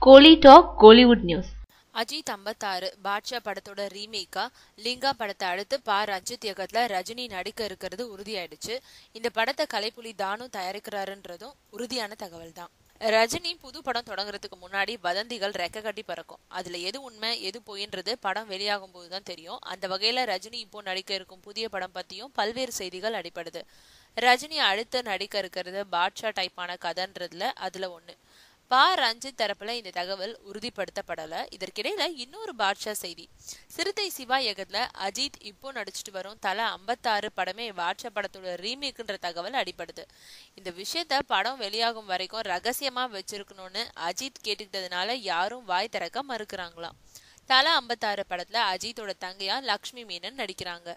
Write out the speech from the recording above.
கோலி talk Kollywood news. Ajith 56 Baasha படத்தோட ரீமேக்கா லிங்கா படத்தை அடுத்து ரஞ்சித் இயக்கத்துல ரஜினி நடிக்க இருக்கிறது உறுதியாயிடுச்சு. இந்த படத்தை கலைப்புலி தானு தயாரிக்கிறாருன்றதும் உறுதியான தகவல் தான். ரஜினி புது படம் தொடங்குறதுக்கு முன்னாடி வதந்திகள் ரெக்க கட்டி பறக்கும். அதுல எது உண்மை எது பொய்ன்றது படம் வெளியாகும் போதுதான் தெரியும். அந்த வகையில ரஜினி இப்போ நடிக்க இருக்கும் புதிய படம் பத்தியும் பல்வேறு செய்திகள் அடிப்படுது. ரஜினி அடுத்து நடிக்க இருக்கிறது பாட்ஷா டைப்பான கதைன்றதுல அதுல ஒண்ணு. ரஞ்சித் தரப்புல இந்த தகவல் உறுதிப்படுத்தப்படல. இதற்கிடையில இன்னொரு பாட்ஷா செய்தி. சிறுத்தை சிவா இயக்கத்துல அஜித் இப்போ நடிச்சிட்டு வரும் தல 56 படமே பாட்ஷா படத்தோட ரீமேக்ன்ற தகவல் அடிப்படுது. இந்த விஷயத்த படம் வெளியாகும் வரைக்கும் ரகசியமா வச்சிருக்கணும்னு அஜித் கேட்டுக்கிட்டதுனால யாரும் வாய் திறக்க மறுக்கிறாங்களாம். தல 56 படத்துல அஜித்தோட தங்கையா லக்ஷ்மி மேனன் நடிக்கிறாங்க.